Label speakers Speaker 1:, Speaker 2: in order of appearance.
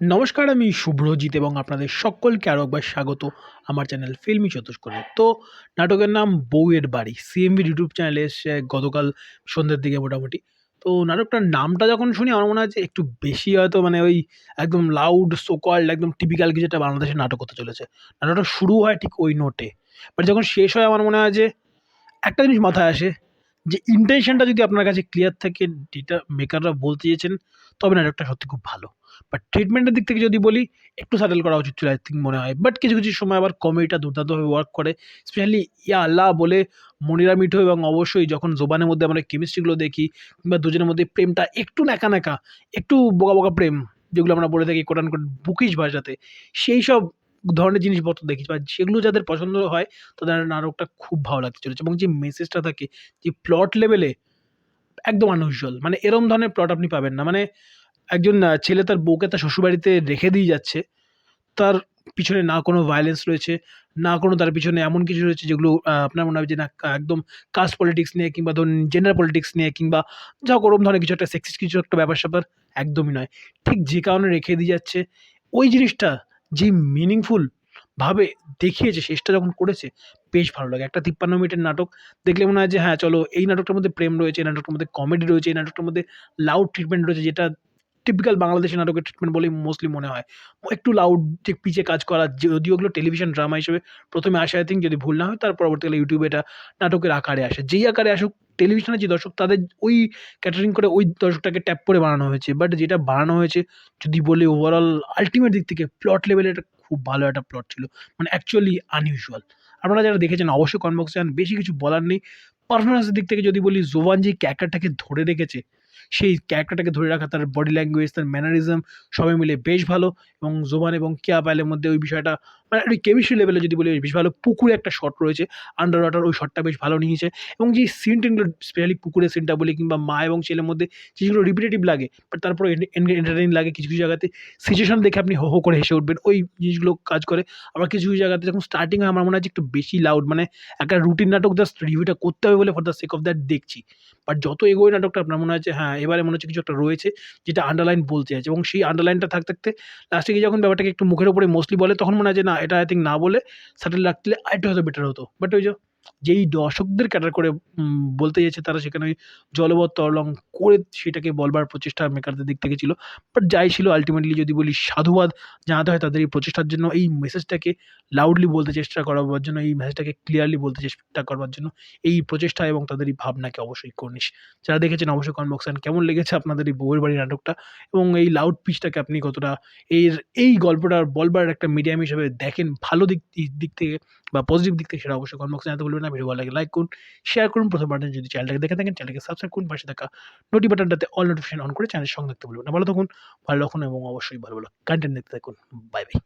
Speaker 1: নমস্কার, আমি শুভ্রজিৎ এবং আপনাদের সকলকে আরও একবার স্বাগত আমার চ্যানেল ফিল্মি চতুষ্কোণে। তো নাটকের নাম বউয়ের বাড়ি। সিএমভি ইউটিউব চ্যানেলে এসছে গতকাল সন্ধ্যের দিকে মোটামুটি। তো নাটকটার নামটা যখন শুনি আমার মনে হয় যে একটু বেশি হয়তো মানে ওই একদম লাউড সো কল্ড একদম টিপিক্যাল কিছু একটা বাংলাদেশের নাটক হতে চলেছে। নাটকটা শুরু হয় ঠিক ওই নোটে। বাট যখন শেষ হয় আমার মনে হয় যে একটা জিনিস মাথায় আসে যে ইনটেনশনটা যদি আপনার কাছে ক্লিয়ার থাকে, যেটা মেকাররা বলতে চেয়েছেন, তবে নাটকটা সত্যি খুব ভালো। বাট ট্রিটমেন্টের দিক থেকে যদি বলি, একটু স্যাটেল করা উচিত ছিল আই থিংক মনে হয়। বাট কিছু, কিছু সময় আবার কমেডিটা দুর্দান্তভাবে ওয়ার্ক করে। স্পেশালি 'ইয়া আল্লাহ' বলে মনিরা মিঠু এবং অবশ্যই যখন 'জোবানের' মধ্যে আমরা কেমিস্ট্রিগুলো দেখি কিংবা দুজনের মধ্যে প্রেমটা একটু ন্যাকা-ন্যাকা, একটু বোকা, বোকা প্রেম যেগুলো আমরা বলে থাকি কোট আনকোট বুকিশ ভাষাতে, সেইসব ধরনের জিনিসপত্র দেখি বা সেগুলো যাদের পছন্দ হয় তাদের নাটকটা খুব ভালো লাগতে চলেছে এবং যে মেসেজটা থাকে, যে প্লট লেভেলে একদম আনইউজুয়াল। মানে এরম ধরনের প্লট আপনি পাবেন না। মানে একজন ছেলে তার বউকে তার শ্বশুরবাড়িতে রেখে দিয়ে যাচ্ছে। তার পিছনে না কোনো ভায়োলেন্স রয়েছে, না কোনো তার পিছনে এমন কিছু রয়েছে যেগুলো আপনার মনে হবে যে না একদম কাস্ট পলিটিক্স নিয়ে কিংবা ধরুন জেন্ডার পলিটিক্স নিয়ে কিংবা যা হোক ওরম ধরনের কিছু একটা সেক্সিস্ট কিছু একটা ব্যাপার-স্যাপার একদমই নয়। ঠিক যে কারণে রেখে দিয়ে যাচ্ছে, ওই জিনিসটা যে মিনিংফুল ভাবে দেখিয়েছে, শেষটা যখন করেছে বেশ ভালো লাগে। একটা ৫৩ মিনিটের নাটক দেখলে মনে হয় যে হ্যাঁ, চলো এই নাটকটার মধ্যে প্রেম রয়েছে, এই নাটকটার মধ্যে কমেডি রয়েছে, এই নাটকটার মধ্যে লাউড ট্রিটমেন্ট রয়েছে যেটা টিপিক্যাল বাংলাদেশী নাটকের ট্রিটমেন্ট বলেই মোস্টলি মনে হয়। একটু লাউড যে পিচে কাজ করা, যদিও ওগুলো টেলিভিশন ড্রামা হিসেবে ১ম এ আসে আই থিংক যদি ভুল না হয়। তার পরবর্তীকালে ইউটিউবে এটা নাটকের আকারে আসে। যেই আকারে আসুক, টেলিভিশনের যে দর্শক তাদের ওই ক্যাটারিং করে ওই দর্শকটাকে ট্যাপ করে বানানো হয়েছে। বাট যেটা বানানো হয়েছে যদি বলি ওভারঅল আল্টিমেট দিক থেকে প্লট লেভেলে এটা খুব ভালো একটা প্লট ছিল। মানে অ্যাকচুয়ালি আনইউজুয়াল। আপনারা যারা দেখেছেন অবশ্যই কমেন্ট বক্সে জানান। বেশি কিছু বলার নেই। পারফরম্যান্স এর দিক থেকে যদি বলি, জোভান যে ক্যারেক্টারটাকে ধরে রেখেছে, সেই ক্যারেক্টারটাকে ধরে রাখা, তার বডি ল্যাঙ্গুয়েজ, তার ম্যানারিজম সবাই মিলে বেশ ভালো। এবং জোবান এবং কেয়া পায়েলের মধ্যে ওই বিষয়টা মানে ওই কেমিস্ট্রি লেভেলে যদি বলি বেশ ভালো। পুকুরে একটা শট রয়েছে, আন্ডার ওয়াটার, ওই শটটা বেশ ভালো নিয়েছে এবং যে সিন-টিনগুলো স্পেশালি পুকুরের সিনটা বলি কিংবা মা এবং ছেলের মধ্যে যেগুলো রিপিটেটিভ লাগে বাট তারপরে এন্টারটেইনিং লাগে কিছু, কিছু জায়গাতে সিচুয়েশন দেখে আপনি হো, হো করে হেসে উঠবেন। ওই জিনিসগুলো কাজ করে। আবার কিছু, কিছু জায়গাতে যখন স্টার্টিং হয় আমার মনে হয় যে একটু বেশি লাউড, মানে একটা রুটিন নাটক জাস্ট রিভিউটা করতে হবে বলে for the sake of that দেখছি। বাট যত এগোয় নাটকটা আপনার মনে হয় যে হ্যাঁ, এবারে মনে হচ্ছে কিছু একটা রয়েছে যেটা আন্ডারলাইন বলতে চাইছে এবং সেই আন্ডারলাইনটা থাকতে, থাকতে লাস্টে গিয়ে যখন ব্যাপারটাকে একটু মুখের উপরে মোস্টলি বলে তখন মনে হয় যে না, এটা আই থিংক না বলে সাটল রাখলে আরেকটু হয়তো বেটার হতো। বাট ওই যে যেই দর্শকদের ক্যাটার করে বলতে চেয়েছে তারা সেখানে ওই জলবৎ তরলং করে সেটাকে বলবার প্রচেষ্টা মেকারদের দিক থেকে ছিল। বাট যাই ছিল আল্টিমেটলি যদি বলি সাধুবাদ জানাতে হয় তাদের এই প্রচেষ্টার জন্য, এই মেসেজটাকে লাউডলি বলতে চেষ্টা করাবার জন্য, এই মেসেজটাকে ক্লিয়ারলি বলতে চেষ্টা করবার জন্য এই প্রচেষ্টা এবং তাদের এই ভাবনাকে অবশ্যই কর্নিশ। যারা দেখেছেন অবশ্যই কমেন্ট বক্সে কেমন লেগেছে আপনাদের এই বউয়ের বাড়ি নাটকটা এবং এই লাউড পিচটাকে আপনি কতটা এই গল্পটার বলবার একটা মিডিয়াম হিসেবে দেখেন ভালো দিক থেকে বা পজিটিভ দিক থেকে, সেটা অবশ্যই কমেন্ট বক্সে জানাতে ভুলবেন না। ভিডিও ভালো লাগলে লাইক করুন, শেয়ার করুন। প্রথমবার যদি চ্যানেলটাকে দেখে থাকেন চ্যানেলটাকে সাবস্ক্রাইব করুন। পাশে থাকা নোটি বাটনটাতে অল নোটিফিকেশন অন করে চ্যানেলের সঙ্গে থাকতে ভুলবেন না। ভালো থাকুন, ভালো রাখুন এবং অবশ্যই ভালো, ভালো কনটেন্ট দেখতে থাকুন। Bye, by.